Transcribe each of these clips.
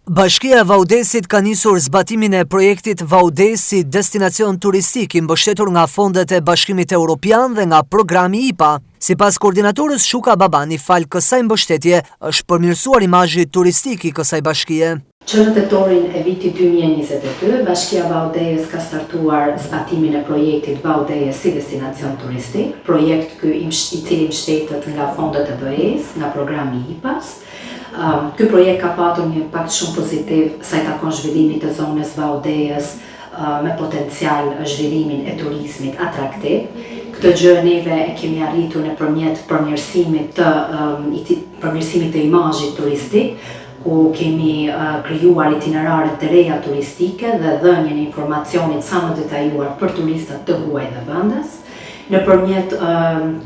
Bashkia e Vaudesit ka nisur zbatimin e projektit Vaudes si destinacion turistik i mbështetur nga fondet e Bashkimit Evropian dhe nga programi IPA. Sipas koordinatorës Shuka Babani, fal kësaj mbështetje është përmirësuar imazhi turistik i kësaj bashkie. Që në tetorin e vitit 2022, Bashkia Vaudes ka startuar zbatimin e projektit Vaudes si destinacion turistik, projekt i cili mbështetet nga fondet e BE-s, nga programi IPA-s. Ky projekt ka patur një impakt shumë pozitiv sa i takon zhvillimit të zonës Vaudes me potencial zhvillimin e turizmit atraktiv. Këtë gjë neve e kemi arritur nëpërmjet përmirësimit të imazhit turistik, ku kemi krijuar itinerare të reja turistike dhe dhënien e informacionit sa më detajuar për turistat të huaj dhe vendas, nëpërmjet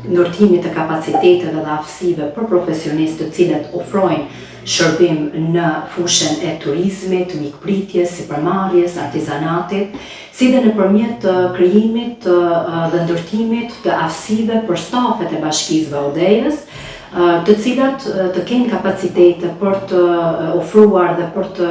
ndërtimit të kapaciteteve dhe aftësive për profesionistë të cilët ofrojnë shërbim në fushën e turizmit, mikpritjes, sipërmarrjes, artizanatit, si dhe nëpërmjet krijimit dhe ndërtimit të aftësive për stafet e Bashkisë Vaudes, të cilat të kenë kapacitete për të ofruar dhe për të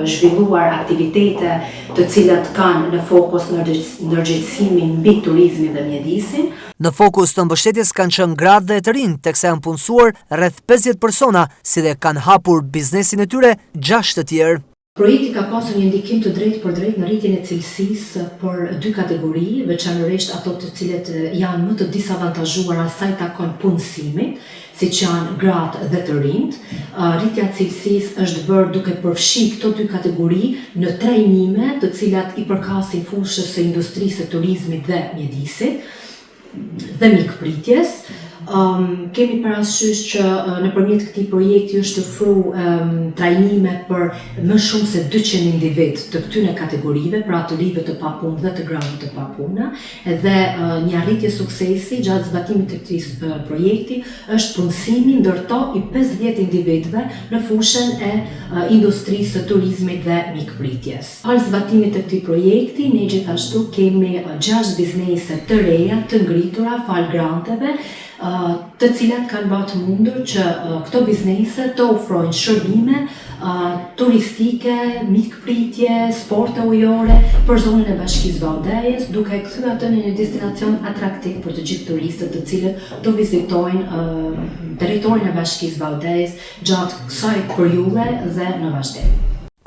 zhvilluar aktivitete të cilat kanë në fokus ndërgjegjësimin mbi turizmin dhe mjedisin. Në fokus të mbështetjes kanë qenë gratë dhe të rinj, teksa janë punësuar rreth 50 persona, si dhe kanë hapur biznesin e tyre 6 të tjerë. Projekti ka pasur një ndikim të drejtë për drejtë në rritjen e cilësisë për 2 kategori, veçanërisht ato të cilët janë më të disavantazhuara sa i takon punësimit, siç janë gratë dhe të rinjt. Rritja e cilësisë është bërë duke përfshirë këto 2 kategori në trajnime, të cilat i përkasin fushës së industrisë së turizmit dhe mjedisit dhe mikpritjes. Kemi parasysh që nëpërmjet këtij projekti është ofruar trajnime për më shumë se 200 individ të këtyre kategorive, pra të rinjve të papunë dhe të gratë të papunë, dhe një arritje suksesi gjatë zbatimit të këtij projekti është punësimi ndërto i 50 individëve në fushën e industrisë së turizmit dhe mikpritjes. Pas zbatimit të këtij projekti, ne gjithashtu kemi 6 biznese të reja të ngritura fal granteve, të cilat kanë bërë mundur që këto biznese të ofrojnë shërbime turistike, mikpritje, sporte ujore për zonën e Bashkisë Vaudes, duke e kthyer atë në një destinacion atraktiv për të gjithë turistët të cilët do vizitojnë territorin e Bashkisë Vaudes gjatë kësaj periudhe dhe në vazhdim.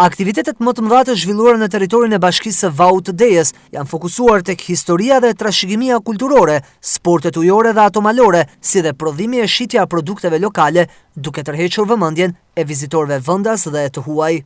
Aktivitetet më të mëdha të zhvilluara në territorin e Bashkisë së Vaudes janë fokusuar tek historia dhe trashëgimia kulturore, sportet ujore dhe ato malore, si dhe prodhimi e shitja produkteve lokale, duke tërhequr vëmendjen e vizitorëve vendas dhe të huaj.